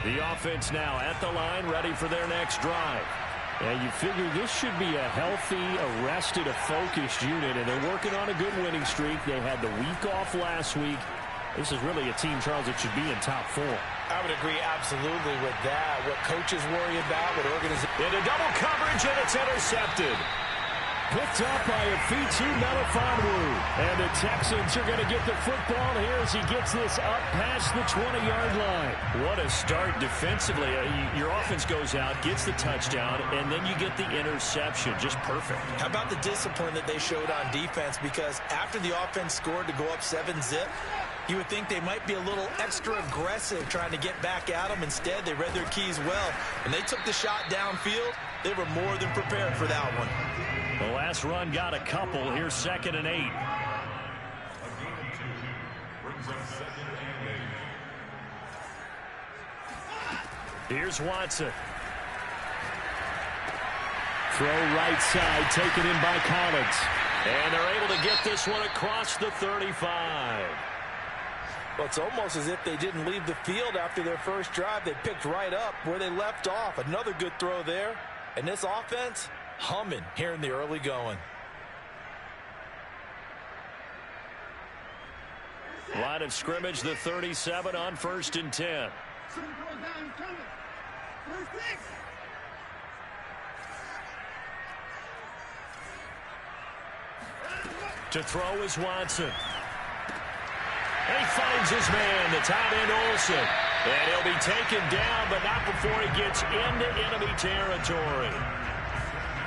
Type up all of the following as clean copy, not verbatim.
The offense now at the line, ready for their next drive. And you figure this should be a healthy, arrested, a focused unit, and they're working on a good winning streak. They had the week off last week. This is really a team, Charles, that should be in top 4. I would agree absolutely with that. What coaches worry about, what organizations... Into double coverage, and it's intercepted. Picked up by Afitu Melifonwu. And the Texans are going to get the football here as he gets this up past the 20-yard line. What a start defensively. Your offense goes out, gets the touchdown, and then you get the interception. Just perfect. How about the discipline that they showed on defense? Because after the offense scored to go up 7-zip, you would think they might be a little extra aggressive trying to get back at them. Instead, they read their keys well. When they took the shot downfield, they were more than prepared for that one. The last run got a couple. Here's 2nd and 8. Here's Watson. Throw right side, taken in by Collins. And they're able to get this one across the 35. Well, it's almost as if they didn't leave the field after their first drive. They picked right up where they left off. Another good throw there. And this offense, humming here in the early going. Line of scrimmage, the 37 on 1st and 10. To throw is Watson. And he finds his man, the tight end Olsen. And he'll be taken down, but not before he gets into enemy territory.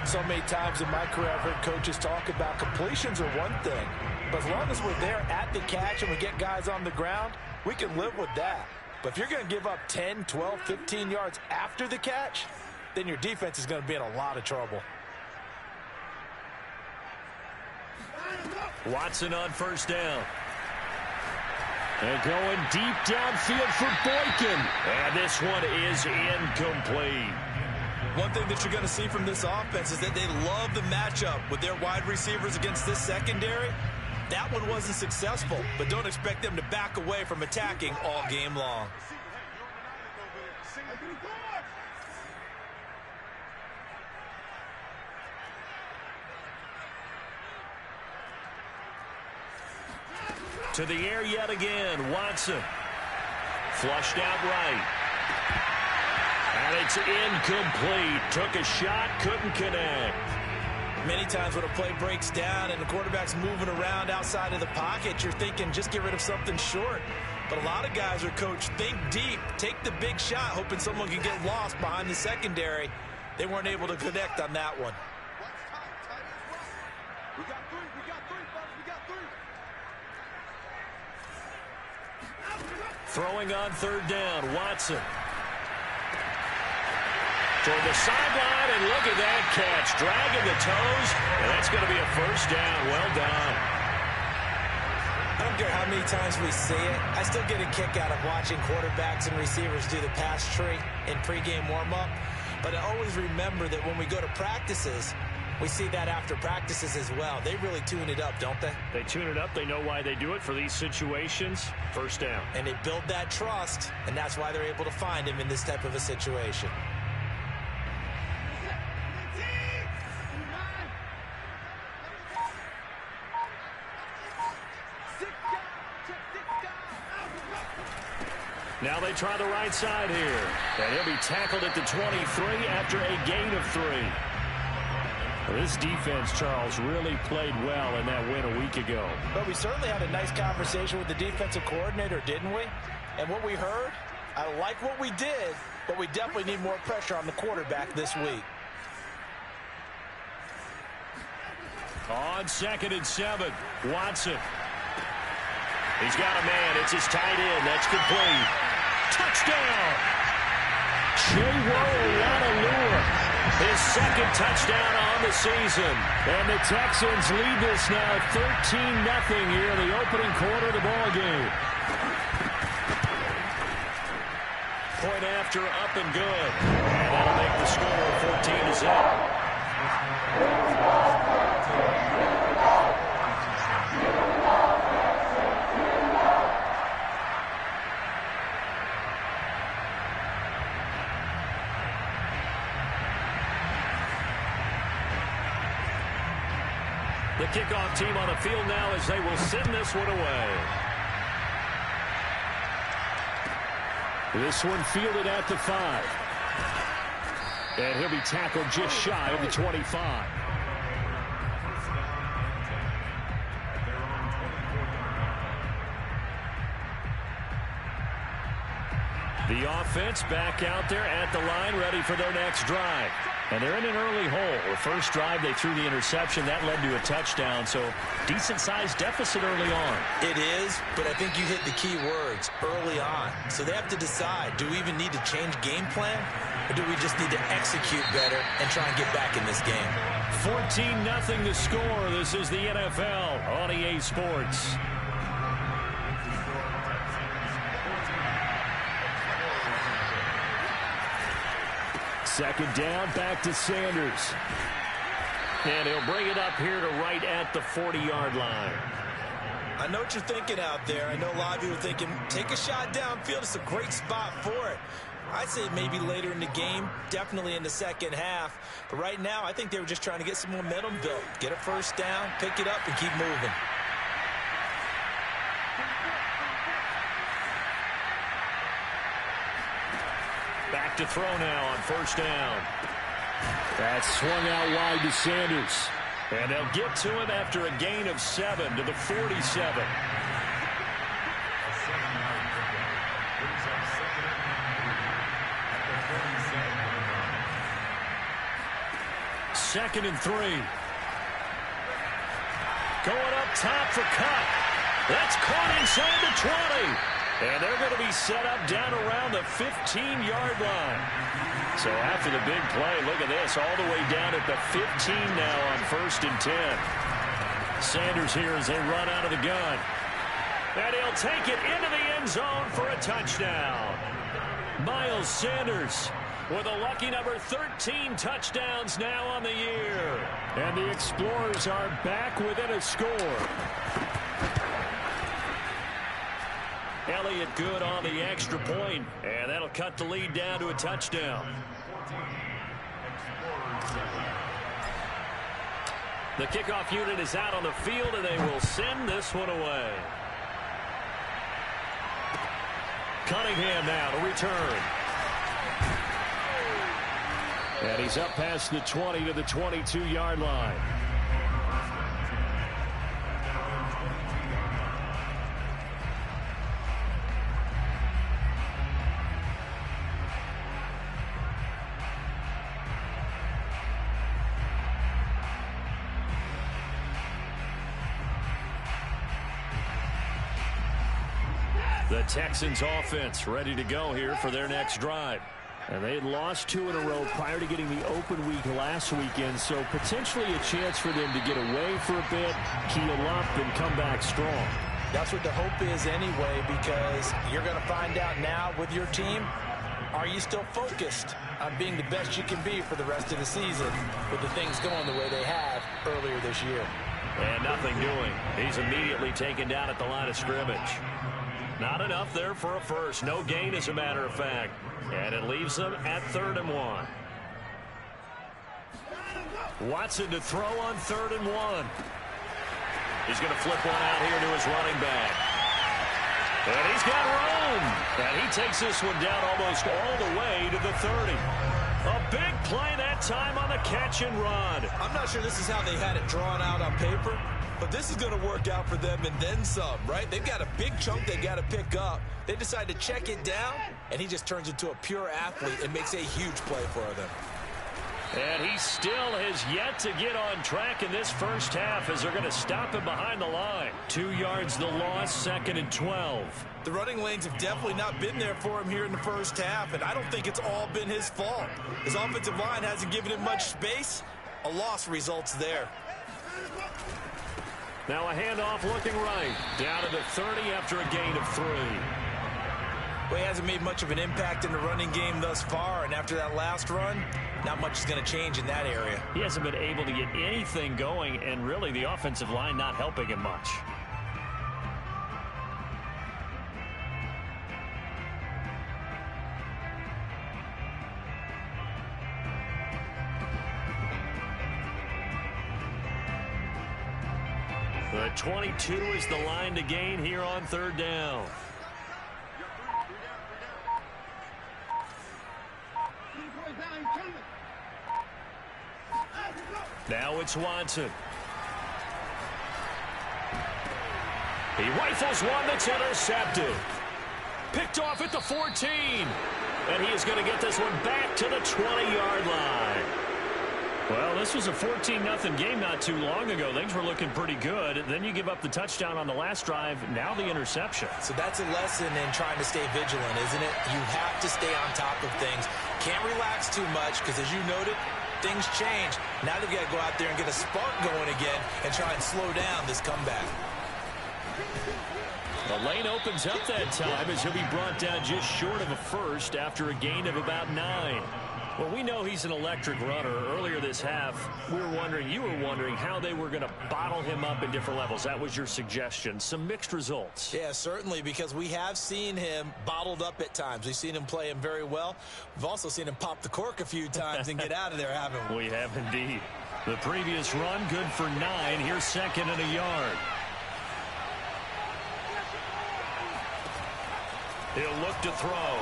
So many times in my career I've heard coaches talk about completions are one thing. But as long as we're there at the catch and we get guys on the ground, we can live with that. But if you're going to give up 10, 12, 15 yards after the catch, then your defense is going to be in a lot of trouble. Watson on 1st down. And going deep downfield for Boykin. And this one is incomplete. One thing that you're going to see from this offense is that they love the matchup with their wide receivers against this secondary. That one wasn't successful, but don't expect them to back away from attacking all game long. To the air yet again, Watson. Flushed out right. And it's incomplete. Took a shot, couldn't connect. Many times when a play breaks down and the quarterback's moving around outside of the pocket, you're thinking just get rid of something short. But a lot of guys are coached, think deep, take the big shot, hoping someone can get lost behind the secondary. They weren't able to connect on that one. Throwing on 3rd down, Watson. Toward the sideline, and look at that catch. Dragging the toes, and that's going to be a 1st down. Well done. I don't care how many times we see it. I still get a kick out of watching quarterbacks and receivers do the pass tree in pregame warm-up. But I always remember that when we go to practices, we see that after practices as well. They really tune it up, don't they? They tune it up. They know why they do it for these situations. 1st down. And they build that trust, and that's why they're able to find him in this type of a situation. Now they try the right side here. And he'll be tackled at the 23 after a gain of 3. Well, this defense, Charles, really played well in that win a week ago. But we certainly had a nice conversation with the defensive coordinator, didn't we? And what we heard, I like what we did, but we definitely need more pressure on the quarterback this week. On 2nd and 7, Watson. He's got a man. It's his tight end. That's complete. Touchdown! Chewo-Lanalua. His 2nd touchdown on the season. And the Texans lead this now 13-0 here in the opening quarter of the ball game. Point after, up and good. And that'll make the score 14-0. The kickoff team on the field now as they will send this one away. This one fielded at the 5. And he'll be tackled just shy of the 25. The offense back out there at the line, ready for their next drive. And they're in an early hole. The first drive, they threw the interception. That led to a touchdown, so decent-sized deficit early on. It is, but I think you hit the key words, early on. So they have to decide, do we even need to change game plan, or do we just need to execute better and try and get back in this game? 14-0 the score. This is the NFL on EA Sports. Second down, back to Sanders. And he'll bring it up here to right at the 40-yard line. I know what you're thinking out there. I know a lot of you are thinking, take a shot downfield. It's a great spot for it. I'd say maybe later in the game, definitely in the second half. But right now, I think they were just trying to get some momentum built. Get a first down, pick it up, and keep moving. Back to throw now on first down. That's swung out wide to Sanders. And they'll get to him after a gain of 7 to the 47. Second and 3. Going up top for Kupp. That's caught inside the 20. And they're going to be set up down around the 15-yard line. So after the big play, look at this, all the way down at the 15 now on first and 10. Sanders here as they run out of the gun. And he'll take it into the end zone for a touchdown. Miles Sanders with a lucky number 13 touchdowns now on the year. And the Explorers are back within a score. Elliott good on the extra point, and that'll cut the lead down to a touchdown. The kickoff unit is out on the field, and they will send this one away. Cunningham now to return. And he's up past the 20 to the 22-yard line. The Texans offense ready to go here for their next drive. And they had lost 2 in a row prior to getting the open week last weekend, so potentially a chance for them to get away for a bit, keel up, and come back strong. That's what the hope is anyway, because you're going to find out now with your team, are you still focused on being the best you can be for the rest of the season with the things going the way they have earlier this year? And nothing doing. He's immediately taken down at the line of scrimmage. Not enough there for a first. No gain, as a matter of fact. And it leaves them at 3rd and 1. Watson to throw on 3rd and 1. He's going to flip one out here to his running back. And he's got room. And he takes this one down almost all the way to the 30. A big play that time on the catch and run. I'm not sure this is how they had it drawn out on paper, but this is going to work out for them and then some, right? They've got a big chunk they got to pick up. They decide to check it down, and he just turns into a pure athlete and makes a huge play for them. And he still has yet to get on track in this first half as they're going to stop him behind the line. 2 yards the loss, 2nd and 12. The running lanes have definitely not been there for him here in the first half, and I don't think it's all been his fault. His offensive line hasn't given him much space. A loss results there. Now a handoff looking right. Down to the 30 after a gain of 3. Well, he hasn't made much of an impact in the running game thus far, and after that last run, not much is going to change in that area. He hasn't been able to get anything going, and really the offensive line not helping him much. The 22 is the line to gain here on third down. Now it's Watson. He rifles one that's intercepted. Picked off at the 14. And he is going to get this one back to the 20-yard line. Well, this was a 14-0 game not too long ago. Things were looking pretty good. Then you give up the touchdown on the last drive. Now the interception. So that's a lesson in trying to stay vigilant, isn't it? You have to stay on top of things. Can't relax too much because, as you noted, things change. Now they've got to go out there and get a spark going again and try and slow down this comeback. The lane opens up that time as he'll be brought down just short of a first after a gain of about 9. Well, we know he's an electric runner. Earlier this half, you were wondering how they were going to bottle him up in different levels. That was your suggestion. Some mixed results. Yeah, certainly, because we have seen him bottled up at times. We've seen him play him very well. We've also seen him pop the cork a few times and get out of there, haven't we? We have indeed. The previous run, good for 9. Here's second and a yard. He'll look to throw.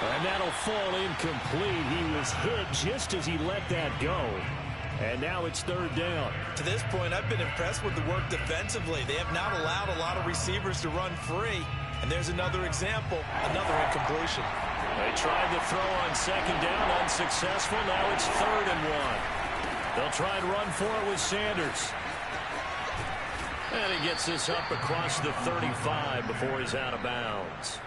And that'll fall incomplete. He was hit just as he let that go. And now it's third down. To this point, I've been impressed with the work defensively. They have not allowed a lot of receivers to run free. And there's another example, another incompletion. They tried to throw on second down, unsuccessful. Now it's 3rd and 1. They'll try and run for it with Sanders. And he gets this up across the 35 before he's out of bounds.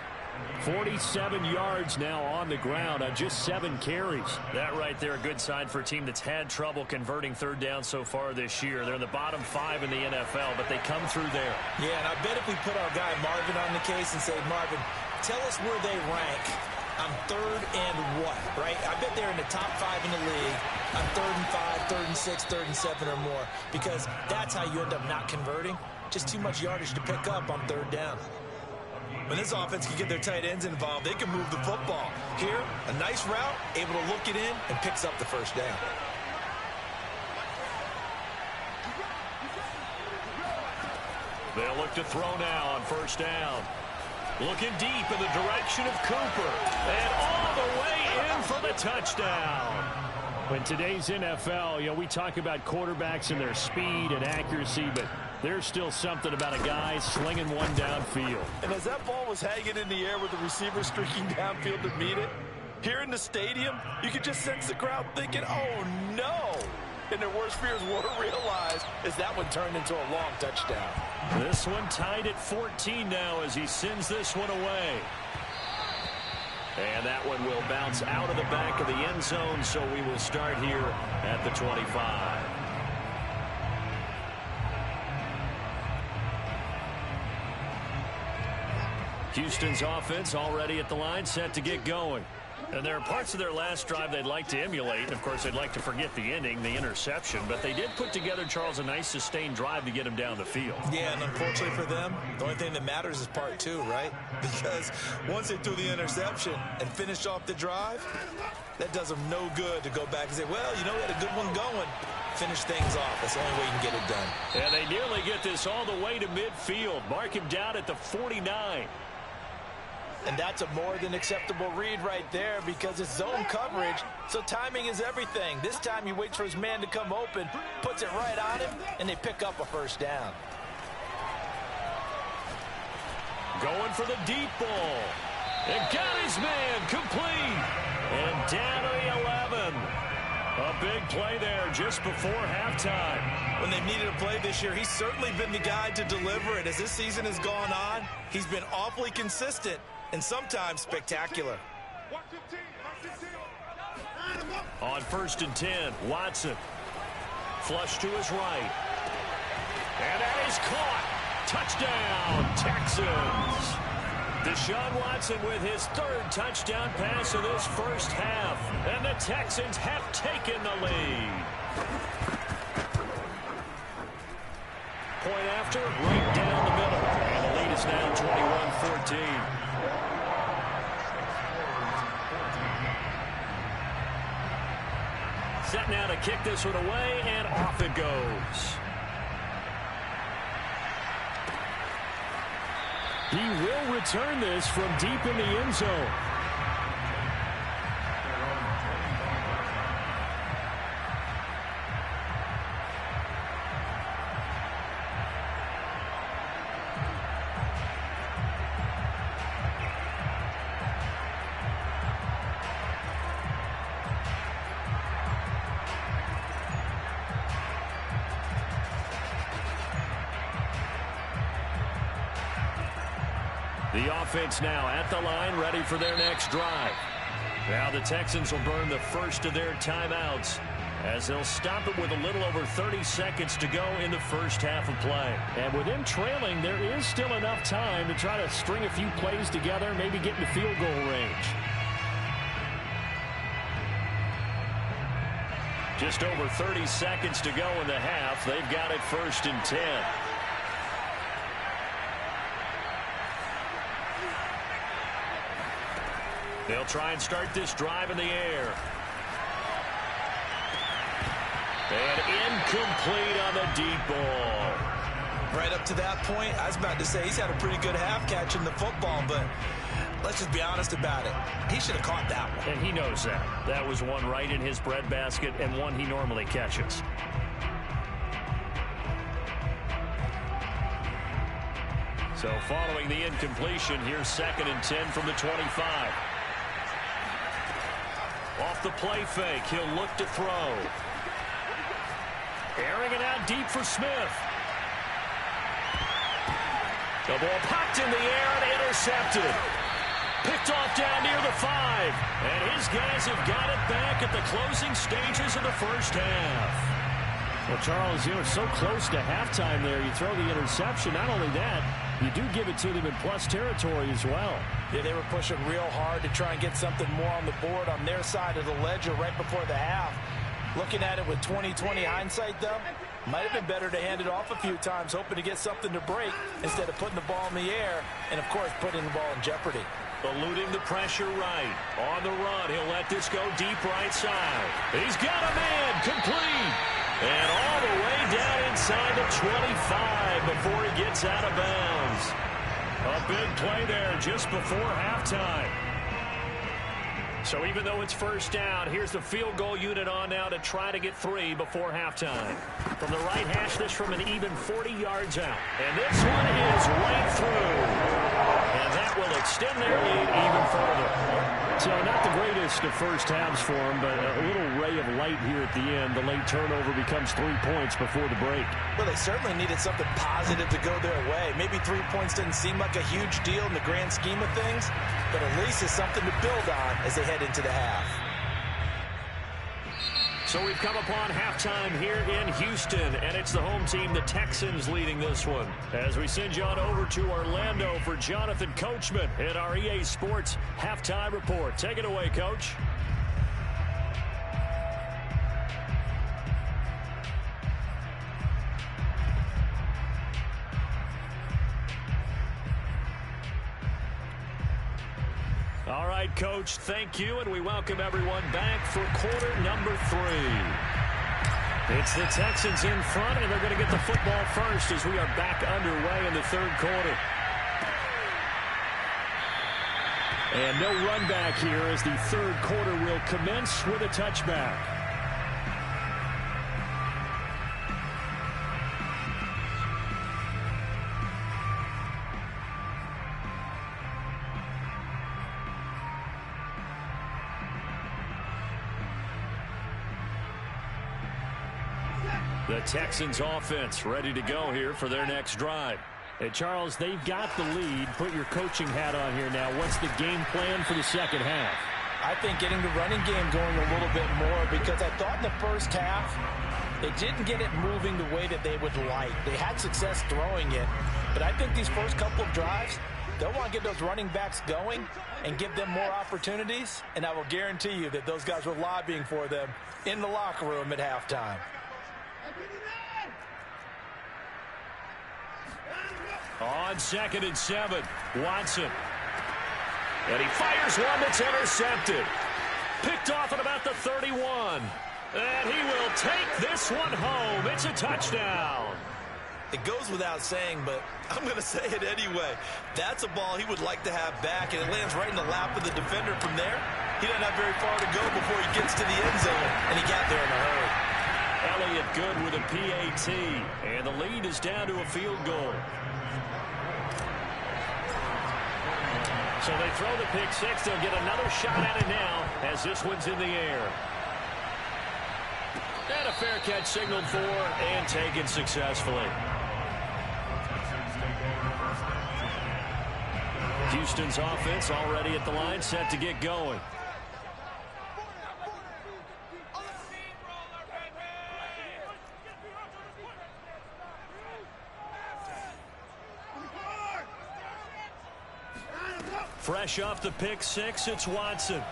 47 yards now on the ground on just 7 carries. That right there, a good sign for a team that's had trouble converting third down so far this year. They're in the bottom 5 in the NFL, but they come through there. Yeah, and I bet if we put our guy Marvin on the case and say, Marvin, tell us where they rank on 3rd and what, right? I bet they're in the top 5 in the league on 3rd and 5, 3rd and 6, 3rd and 7 or more, because that's how you end up not converting. Just too much yardage to pick up on 3rd down. When this offense can get their tight ends involved, they can move the football. Here, a nice route, able to look it in, and picks up the first down. They'll look to throw now on first down. Looking deep in the direction of Cooper. And all the way in for the touchdown. In today's NFL, we talk about quarterbacks and their speed and accuracy, but there's still something about a guy slinging one downfield. And as that ball was hanging in the air with the receiver streaking downfield to meet it, here in the stadium, you could just sense the crowd thinking, oh, no. And their worst fears were realized as that one turned into a long touchdown. This one tied at 14 now as he sends this one away. And that one will bounce out of the back of the end zone, so we will start here at the 25. Houston's offense already at the line, set to get going. And there are parts of their last drive they'd like to emulate. And, of course, they'd like to forget the ending, the interception. But they did put together, Charles, a nice sustained drive to get him down the field. Yeah, and unfortunately for them, the only thing that matters is part 2, right? Because once they threw the interception and finished off the drive, that does them no good to go back and say, well, we had a good one going. Finish things off. That's the only way you can get it done. And they nearly get this all the way to midfield. Mark him down at the 49. And that's a more than acceptable read right there because it's zone coverage, so timing is everything. This time he waits for his man to come open, puts it right on him, and they pick up a first down. Going for the deep ball. And got his man complete. And down to the 11. A big play there just before halftime. When they've needed a play this year, he's certainly been the guy to deliver it. As this season has gone on, he's been awfully consistent and sometimes spectacular. On 1st and 10, Watson. Flush to his right. And that is caught. Touchdown, Texans. Deshaun Watson with his 3rd touchdown pass of this first half. And the Texans have taken the lead. Point after, right down the middle. And the lead is now 21-14. set now to kick this one away, and off it goes. He will return this from deep in the end zone. The offense now at the line, ready for their next drive. Now the Texans will burn the first of their timeouts as they'll stop it with a little over 30 seconds to go in the first half of play. And with them trailing, there is still enough time to try to string a few plays together, maybe get into field goal range. Just over 30 seconds to go in the half. They've got it 1st and 10. They'll try and start this drive in the air. And incomplete on the deep ball. Right up to that point, I was about to say he's had a pretty good half catching the football, but let's just be honest about it. He should have caught that one. And he knows that. That was one right in his breadbasket and one he normally catches. So following the incompletion, here's 2nd and 10 from the 25. Off the play fake, he'll look to throw. Airing it out deep for Smith. The ball popped in the air and intercepted. Picked off down near the 5. And his guys have got it back at the closing stages of the first half. Well, Charles, you know, it's so close to halftime there. You throw the interception. Not only that, you do give it to them in plus territory as well. Yeah, they were pushing real hard to try and get something more on the board on their side of the ledger right before the half. Looking at it with 20/20 hindsight, though, might have been better to hand it off a few times, hoping to get something to break instead of putting the ball in the air and, of course, putting the ball in jeopardy. Eluding the pressure right. On the run, he'll let this go deep right side. He's got a man, complete. And all the way down inside the 25 before he gets out of bounds. A big play there just before halftime. So even though it's first down, here's the field goal unit on now to try to get 3 before halftime. From the right hash, this from an even 40 yards out. And this one is right through. And that will extend their lead even further. So not the greatest of first halves for them, but a little ray of light here at the end. The late turnover becomes 3 points before the break. Well, they certainly needed something positive to go their way. Maybe 3 points didn't seem like a huge deal in the grand scheme of things, but at least it's something to build on as they head into the half. So we've come upon halftime here in Houston, and it's the home team, the Texans, leading this one. As we send you on over to Orlando for Jonathan Coachman in our EA Sports Halftime Report. Take it away, Coach. All right, Coach, thank you, and we welcome everyone back for quarter number 3. It's the Texans in front, and they're going to get the football first as we are back underway in the third quarter. And no run back here as the third quarter will commence with a touchback. The Texans offense ready to go here for their next drive. And Charles, they've got the lead. Put your coaching hat on here now. What's the game plan for the second half? I think getting the running game going a little bit more, because I thought in the first half they didn't get it moving the way that they would like. They had success throwing it, but I think these first couple of drives, they'll want to get those running backs going and give them more opportunities, and I will guarantee you that those guys were lobbying for them in the locker room at halftime. On 2nd and 7, Watson. And he fires one that's intercepted. Picked off at about the 31. And he will take this one home. It's a touchdown. It goes without saying, but I'm going to say it anyway. That's a ball he would like to have back, and it lands right in the lap of the defender from there. He doesn't have very far to go before he gets to the end zone, and he got there in a hurry. Elliott good with a PAT, and the lead is down to a field goal. So they throw the pick six. They'll get another shot at it now as this one's in the air. And a fair catch signaled for and taken successfully. Houston's offense already at the line, set to get going. Fresh off the pick six, it's Watson.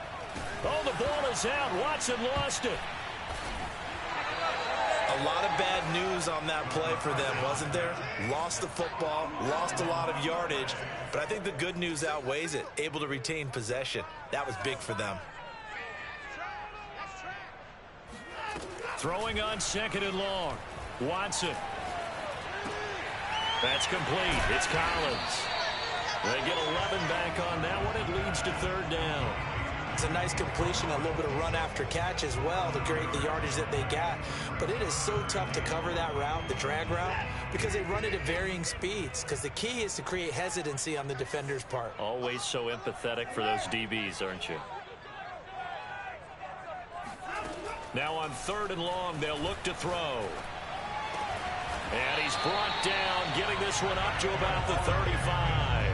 Oh, the ball is out. Watson lost it. A lot of bad news on that play for them, wasn't there? Lost the football, lost a lot of yardage, but I think the good news outweighs it. Able to retain possession. That was big for them. Throwing on second and long. Watson. That's complete. It's Collins. They get 11 back on that one. It leads to third down. It's a nice completion, a little bit of run after catch as well to create the yardage that they got. But it is so tough to cover that route, the drag route, because they run it at varying speeds. Because the key is to create hesitancy on the defender's part. Always so empathetic for those DBs, aren't you? Now on third and long, they'll look to throw. And he's brought down, getting this one up to about the 35.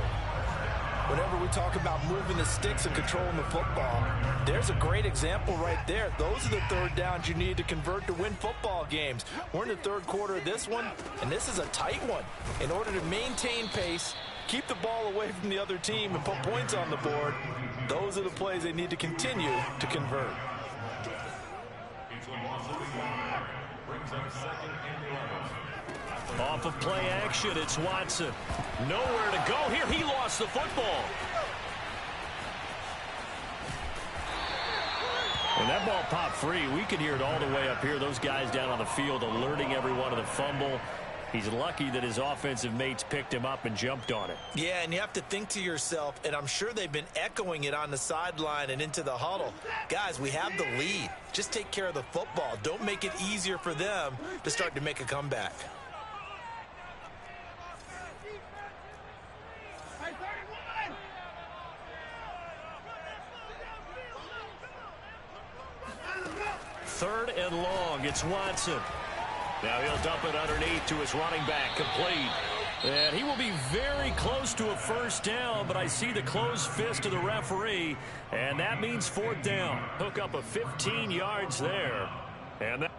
Whenever we talk about moving the sticks and controlling the football, there's a great example right there. Those are the third downs you need to convert to win football games. We're in the third quarter of this one, and this is a tight one. In order to maintain pace, keep the ball away from the other team, and put points on the board, those are the plays they need to continue to convert. Off of play action, it's Watson. Nowhere to go here. He lost the football. And that ball popped free. We could hear it all the way up here. Those guys down on the field alerting everyone of the fumble. He's lucky that his offensive mates picked him up and jumped on it. Yeah, and you have to think to yourself, and I'm sure they've been echoing it on the sideline and into the huddle. Guys, we have the lead. Just take care of the football. Don't make it easier for them to start to make a comeback. Third and long, it's Watson. Now he'll dump it underneath to his running back, complete. And he will be very close to a first down, but I see the closed fist of the referee, and that means fourth down. Hook up of 15 yards there. And that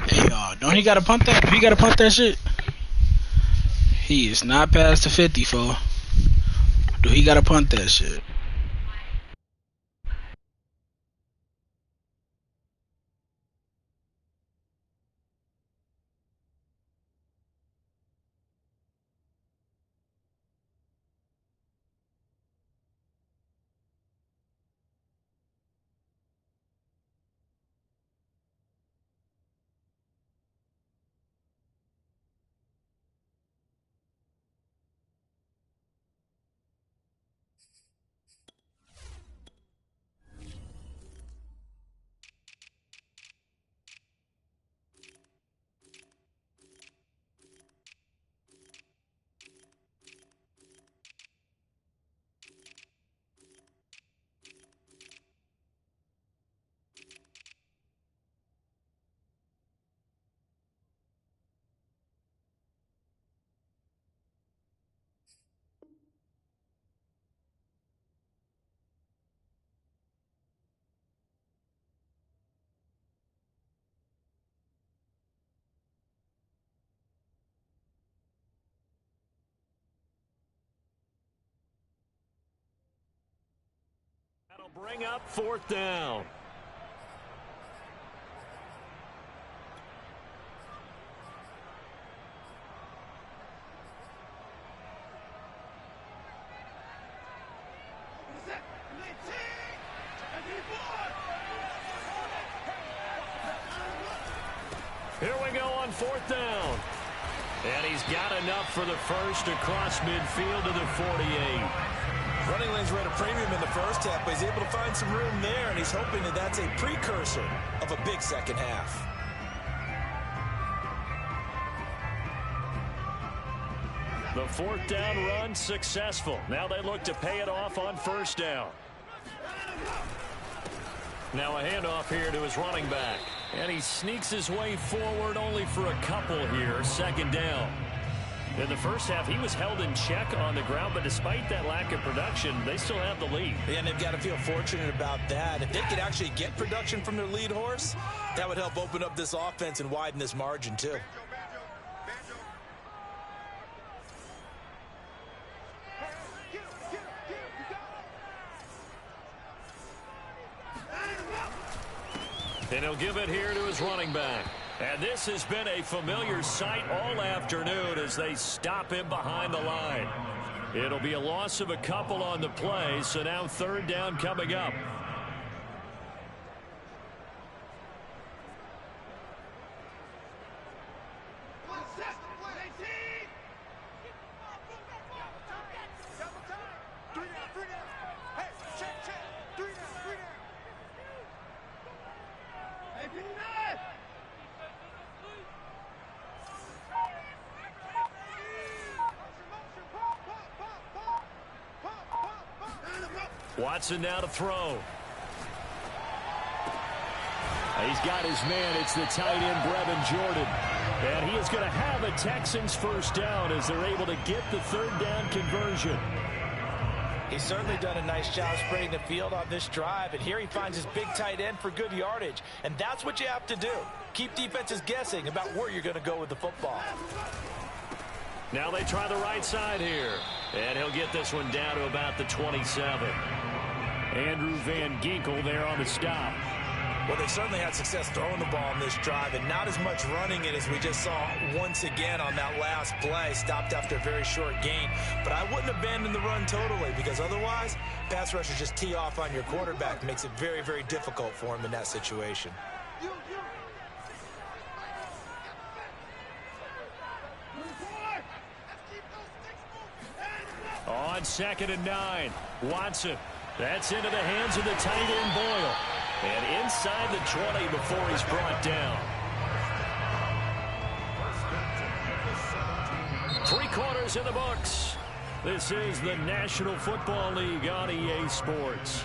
Hey, don't he gotta punt that? He gotta punt that shit? He is not past the 50, fool. Do he gotta punt that shit? that'll bring up fourth down. 4th down. And he's got enough for the first across midfield to the 48. Running lanes were at a premium in the first half, but he's able to find some room there, and he's hoping that that's a precursor of a big second half. The 4th down run successful. Now they look to pay it off on 1st down. Now a handoff here to his running back. And he sneaks his way forward only for a couple here. 2nd down. In the first half, he was held in check on the ground, but despite that lack of production, they still have the lead. And they've got to feel fortunate about that. If they could actually get production from their lead horse, that would help open up this offense and widen this margin too. And he'll give it here to his running back. And this has been a familiar sight all afternoon as they stop him behind the line. It'll be a loss of a couple on the play, so now 3rd down coming up. Watson now to throw. He's got his man. It's the tight end, Brevin Jordan. And he is going to have a Texans 1st down as they're able to get the 3rd down conversion. He's certainly done a nice job spreading the field on this drive. And here he finds his big tight end for good yardage. And that's what you have to do. Keep defenses guessing about where you're going to go with the football. Now they try the right side here. And he'll get this one down to about the 27. Andrew Van Ginkel there on the stop. Well, they certainly had success throwing the ball in this drive, and not as much running it as we just saw once again on that last play. Stopped after a very short gain. But I wouldn't abandon the run totally, because otherwise, pass rushers just tee off on your quarterback. Makes it very, very difficult for him in that situation. On 2nd and 9, Watson. That's into the hands of the tight end, Boyle. And inside the 20 before he's brought down. 3 quarters in the books. This is the National Football League on EA Sports.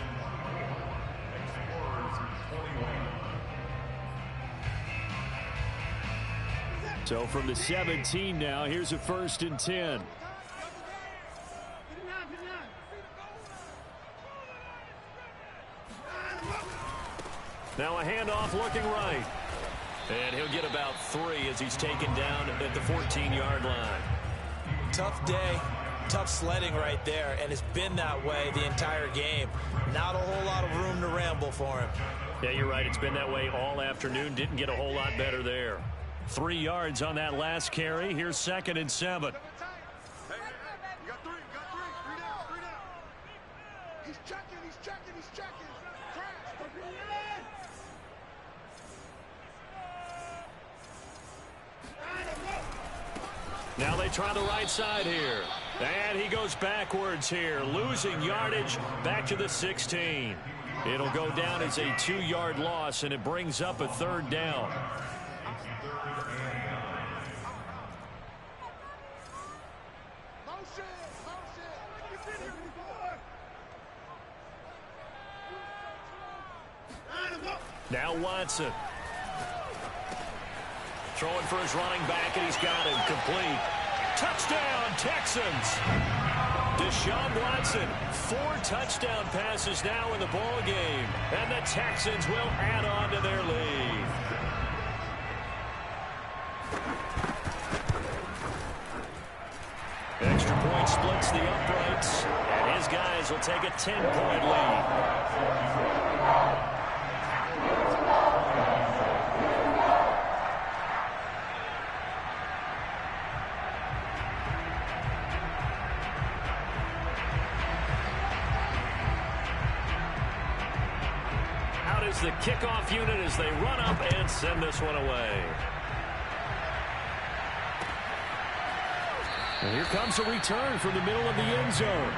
So from the 17 now, here's a 1st and 10. Now a handoff looking right. And he'll get about 3 as he's taken down at the 14-yard line. Tough day, tough sledding right there, and it's been that way the entire game. Not a whole lot of room to ramble for him. Yeah, you're right. It's been that way all afternoon. Didn't get a whole lot better there. 3 yards on that last carry. Here's 2nd and 7. Now they try the right side here. And he goes backwards here, losing yardage back to the 16. It'll go down as a 2-yard loss, and it brings up a 3rd down. Now Watson. Throwing for his running back, and he's got him complete. Touchdown, Texans. Deshaun Watson, 4 touchdown passes now in the ball game, and the Texans will add on to their lead. Extra point splits the uprights, and his guys will take a 10-point lead. The kickoff unit as they run up and send this one away. And here comes a return from the middle of the end zone.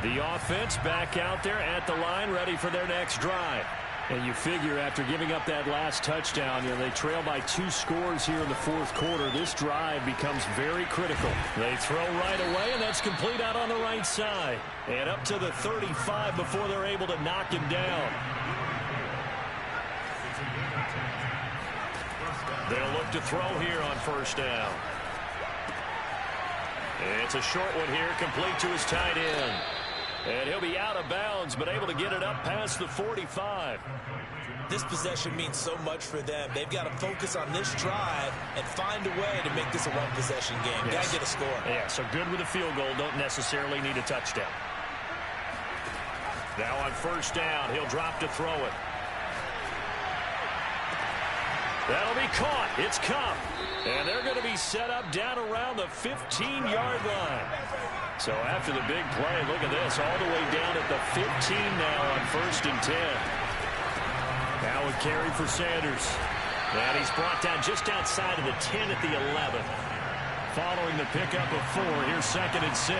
The offense back out there at the line, ready for their next drive. And you figure after giving up that last touchdown, they trail by 2 scores here in the fourth quarter. This drive becomes very critical. They throw right away, and that's complete out on the right side. And up to the 35 before they're able to knock him down. They'll look to throw here on first down. It's a short one here, complete to his tight end. And he'll be out of bounds, but able to get it up past the 45. This possession means so much for them. They've got to focus on this drive and find a way to make this a one-possession game. Yes. Got to get a score. Yeah, so good with a field goal. Don't necessarily need a touchdown. Now on first down, he'll drop to throw it. That'll be caught. It's Kupp. And they're going to be set up down around the 15-yard line. So after the big play, look at this, all the way down at the 15 now on first and 10. Now a carry for Sanders. And he's brought down just outside of the 10 at the 11. Following the pickup of 4, here's second and 6.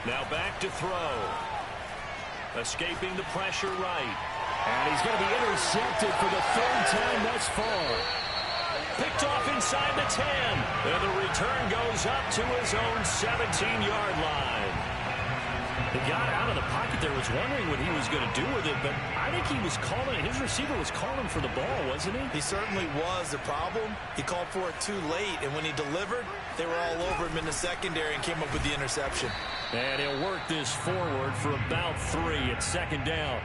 Now back to throw. Escaping the pressure right. And he's going to be intercepted for the 3rd time thus far. Picked off inside the 10. And the return goes up to his own 17-yard line. The guy out of the pocket there was wondering what he was going to do with it, but I think he was calling, his receiver was calling for the ball, wasn't he? He certainly was. The problem, he called for it too late, and when he delivered, they were all over him in the secondary and came up with the interception. And he'll work this forward for about 3 at second down.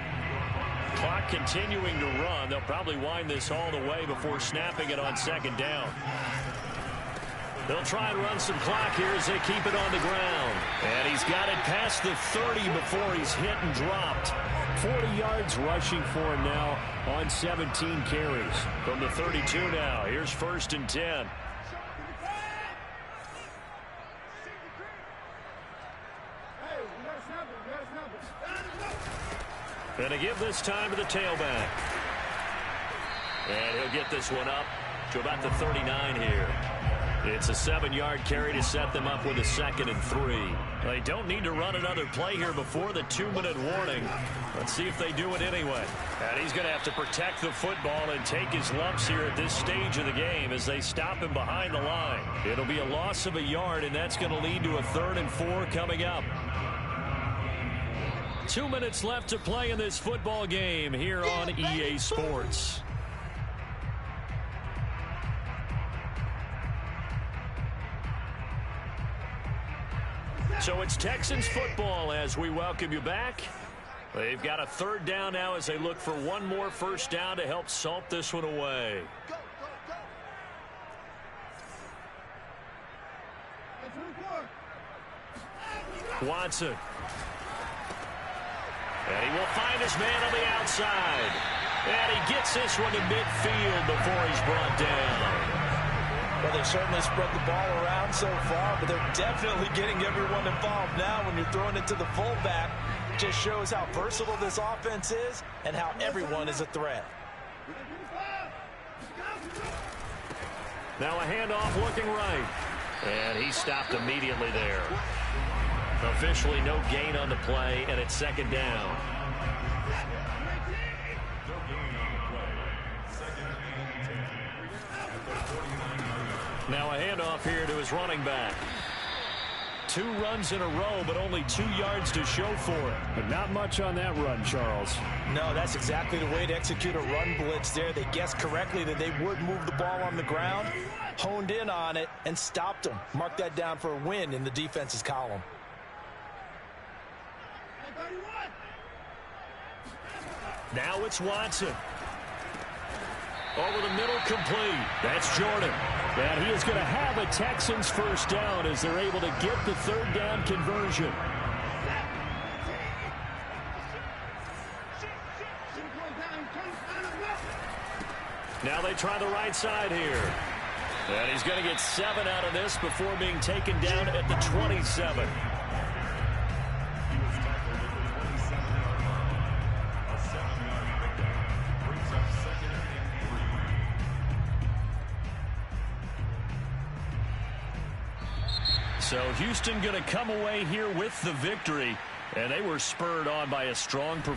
Clock continuing to run. They'll probably wind this all the way before snapping it on second down. They'll try and run some clock here as they keep it on the ground. And he's got it past the 30 before he's hit and dropped. 40 yards rushing for him now on 17 carries. From the 32 now, here's first and 10. And to give this time to the tailback. And he'll get this one up to about the 39 here. It's a 7-yard carry to set them up with a second and 3. They don't need to run another play here before the 2-minute warning. Let's see if they do it anyway. And he's going to have to protect the football and take his lumps here at this stage of the game as they stop him behind the line. It'll be a loss of a yard, and that's going to lead to a 3rd and 4 coming up. 2 minutes left to play in this football game here on EA Sports. So it's Texans football as we welcome you back. They've got a 3rd down now as they look for one more first down to help salt this one away. Watson. And he will find his man on the outside. And he gets this one to midfield before he's brought down. Well, they've certainly spread the ball around so far, but they're definitely getting everyone involved now when you're throwing it to the fullback. It just shows how versatile this offense is and how everyone is a threat. Now a handoff looking right. And he stopped immediately there. Officially no gain on the play, and it's second down. Now a handoff here to his running back. 2 runs in a row, but only 2 yards to show for it. But not much on that run, Charles. No, that's exactly the way to execute a run blitz there. They guessed correctly that they would move the ball on the ground, honed in on it, and stopped them. Mark that down for a win in the defense's column. Now it's Watson. Over the middle, complete. That's Jordan. And he is going to have a Texans first down as they're able to get the 3rd down conversion. Now they try the right side here. And he's going to get 7 out of this before being taken down at the 27. So Houston going to come away here with the victory. And they were spurred on by a strong performance.